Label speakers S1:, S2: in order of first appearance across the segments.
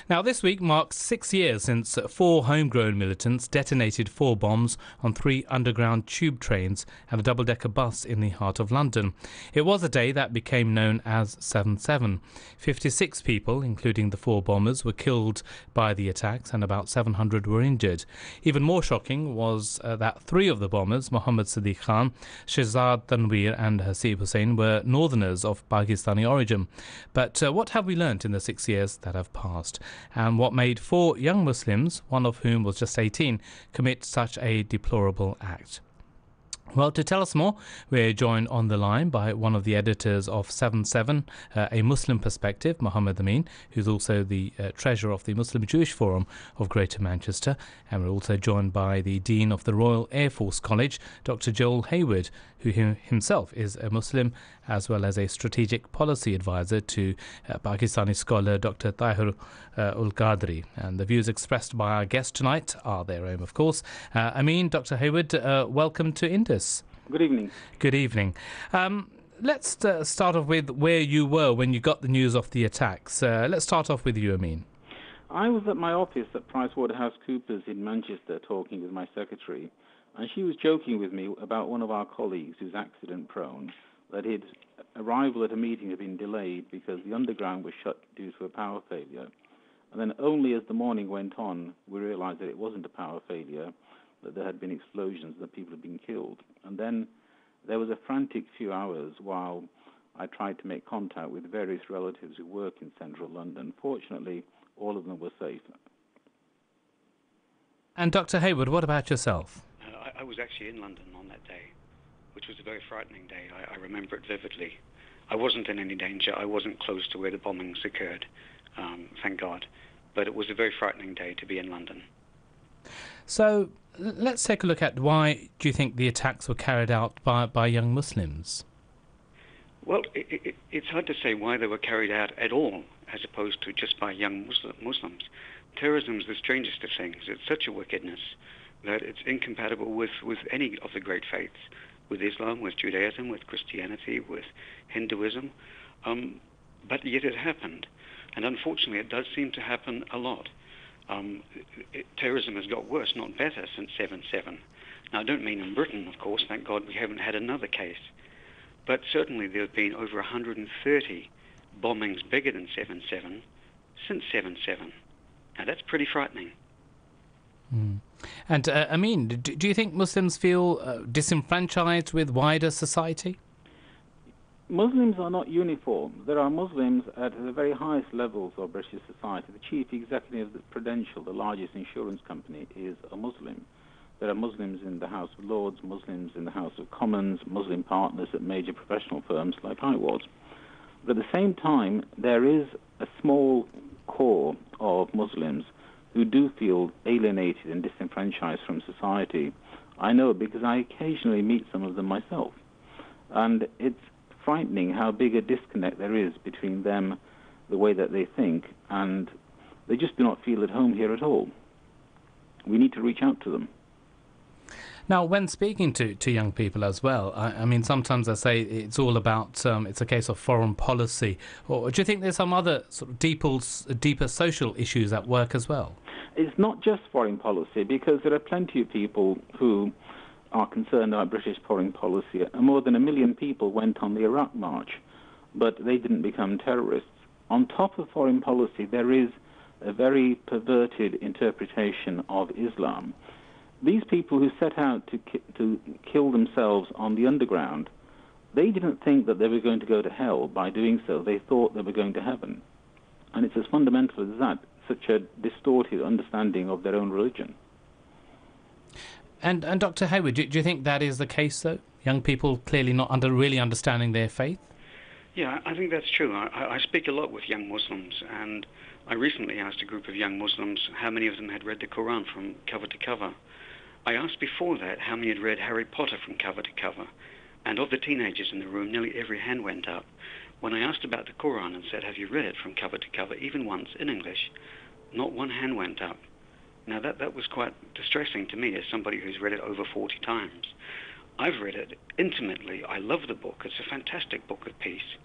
S1: Now, this week marks 6 years since 4 homegrown militants detonated 4 bombs on 3 underground tube trains and a double-decker bus in the heart of London. It was a day that became known as 7/7. 56 people, including the 4 bombers, were killed by the attacks and about 700 were injured. Even more shocking was that 3 of the bombers, Mohammed Sadiq Khan, Shehzad Tanveer and Hasib Hussain, were northerners of Pakistani origin. But what have we learnt in the 6 years that have passed? And what made 4 young Muslims, one of whom was just 18, commit such a deplorable act? Well, to tell us more, we're joined on the line by one of the editors of 7/7, A Muslim Perspective, Mohammed Amin, who's also the treasurer of the Muslim Jewish Forum of Greater Manchester. And we're also joined by the Dean of the Royal Airforce College, Dr Joel Hayward, who himself is a Muslim, as well as a strategic policy advisor to Pakistani scholar Dr Talat-Farooq Awan. And the views expressed by our guest tonight are their own, of course. Amin, Dr Hayward, welcome to Indus.
S2: Good evening.
S1: Good evening. Let's start off with where you were when you got the news of the attacks. Let's start off with you, Amin.
S2: I was at my office at PricewaterhouseCoopers in Manchester talking with my secretary, and she was joking with me about one of our colleagues who's accident-prone, that his arrival at a meeting had been delayed because the underground was shut due to a power failure. And then only as the morning went on, we realized that it wasn't a power failure, that there had been explosions, that people had been killed. And then there was a frantic few hours while I tried to make contact with various relatives who work in central London. Fortunately, all of them were safe.
S1: And Dr Hayward, what about yourself?
S3: I was actually in London on that day, which was a very frightening day. I remember it vividly. I wasn't in any danger. I wasn't close to where the bombings occurred, thank God. But it was a very frightening day to be in London.
S1: So let's take a look at why do you think the attacks were carried out by young Muslims?
S3: Well, it's hard to say why they were carried out at all, as opposed to just by young Muslims. Terrorism is the strangest of things. It's such a wickedness that it's incompatible with any of the great faiths, with Islam, with Judaism, with Christianity, with Hinduism. But yet it happened. And unfortunately, it does seem to happen a lot. Terrorism has got worse, not better, since 7/7. Now, I don't mean in Britain, of course. Thank God we haven't had another case. But certainly there have been over 130 bombings bigger than 7/7 since 7/7. Now, that's pretty frightening.
S1: And Amin, do you think Muslims feel disenfranchised with wider society?
S2: Muslims are not uniform. There are Muslims at the very highest levels of British society. The chief executive of the Prudential, the largest insurance company, is a Muslim. There are Muslims in the House of Lords, Muslims in the House of Commons, Muslim partners at major professional firms like I was. But at the same time, there is a small core of Muslims who do feel alienated and disenfranchised from society. I know because I occasionally meet some of them myself. And it's frightening how big a disconnect there is between them, the way that they think, and they just do not feel at home here at all. We need to reach out to them.
S1: Now, when speaking to young people as well, I mean, sometimes I say it's all about, it's a case of foreign policy. Or do you think there's some other sort of deeper social issues at work as well?
S2: It's not just foreign policy, because there are plenty of people who are concerned about British foreign policy. More than 1 million people went on the Iraq March, but they didn't become terrorists. On top of foreign policy, there is a very perverted interpretation of Islam. These people who set out to kill themselves on the underground, they didn't think that they were going to go to hell by doing so. They thought they were going to heaven. And it's as fundamental as that, such a distorted understanding of their own religion.
S1: And Dr Hayward, do you think that is the case, though? Young people clearly not really understanding their faith?
S3: Yeah, I think that's true. I speak a lot with young Muslims, and I recently asked a group of young Muslims how many of them had read the Quran from cover to cover. I asked before that how many had read Harry Potter from cover to cover, and of the teenagers in the room, nearly every hand went up. When I asked about the Quran and said, have you read it from cover to cover, even once in English, not one hand went up. Now that was quite distressing to me as somebody who's read it over 40 times. I've read it intimately. I love the book. It's a fantastic book of peace.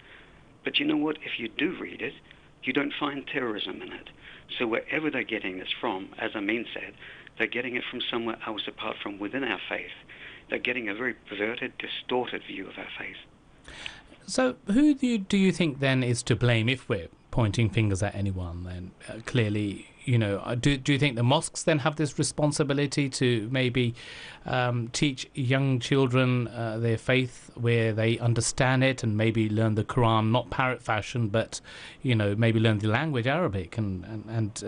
S3: But you know what? If you do read it, you don't find terrorism in it. So wherever they're getting this from, as Amin said, they're getting it from somewhere else apart from within our faith. They're getting a very perverted, distorted view of our faith.
S1: So who do you think then is to blame if we're pointing fingers at anyone? Then clearly, do you think the mosques then have this responsibility to maybe teach young children their faith where they understand it, and maybe learn the Quran, not parrot fashion, but maybe learn the language Arabic and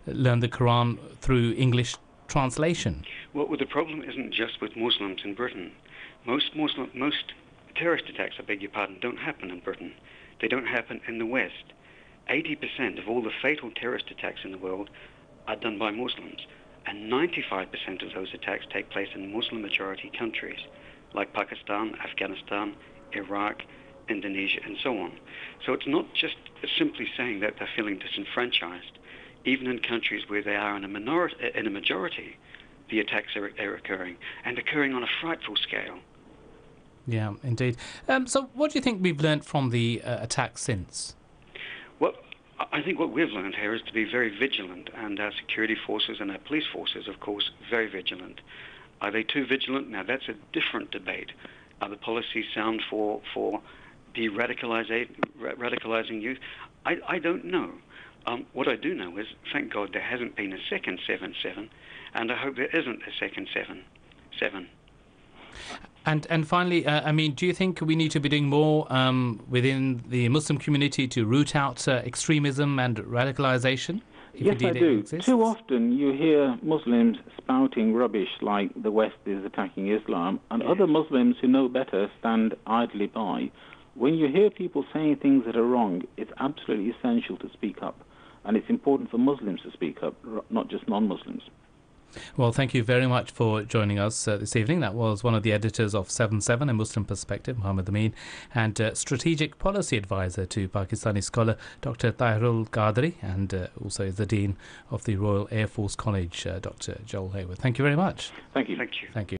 S1: learn the Quran through English translation?
S3: Well, the problem isn't just with Muslims in Britain. Most terrorist attacks, I beg your pardon, don't happen in Britain. They don't happen in the West. 80% of all the fatal terrorist attacks in the world are done by Muslims, and 95% of those attacks take place in Muslim-majority countries like Pakistan, Afghanistan, Iraq, Indonesia, and so on. So it's not just simply saying that they're feeling disenfranchised. Even in countries where they are in a majority, the attacks are occurring, and occurring on a frightful scale.
S1: Yeah, indeed. So what do you think we've learnt from the attack since?
S3: Well, I think what we've learned here is to be very vigilant, and our security forces and our police forces, of course, very vigilant. Are they too vigilant? Now, that's a different debate. Are the policies sound for de-radicalizing youth? I don't know. What I do know is, thank God, there hasn't been a second 7/7, and I hope there isn't a second 7/7.
S1: And finally, do you think we need to be doing more within the Muslim community to root out extremism and radicalization?
S2: Yes, I do. Too often you hear Muslims spouting rubbish like the West is attacking Islam, and other Muslims who know better stand idly by. When you hear people saying things that are wrong, it's absolutely essential to speak up. And it's important for Muslims to speak up, not just non-Muslims.
S1: Well, thank you very much for joining us this evening. That was one of the editors of 7/7, A Muslim Perspective, Mohammed Amin, and Strategic Policy Advisor to Pakistani scholar Dr Talat-Farooq Awan, and also is the Dean of the Royal Airforce College, Dr Joel Hayward. Thank you very much.
S2: Thank you.
S3: Thank you.
S1: Thank you.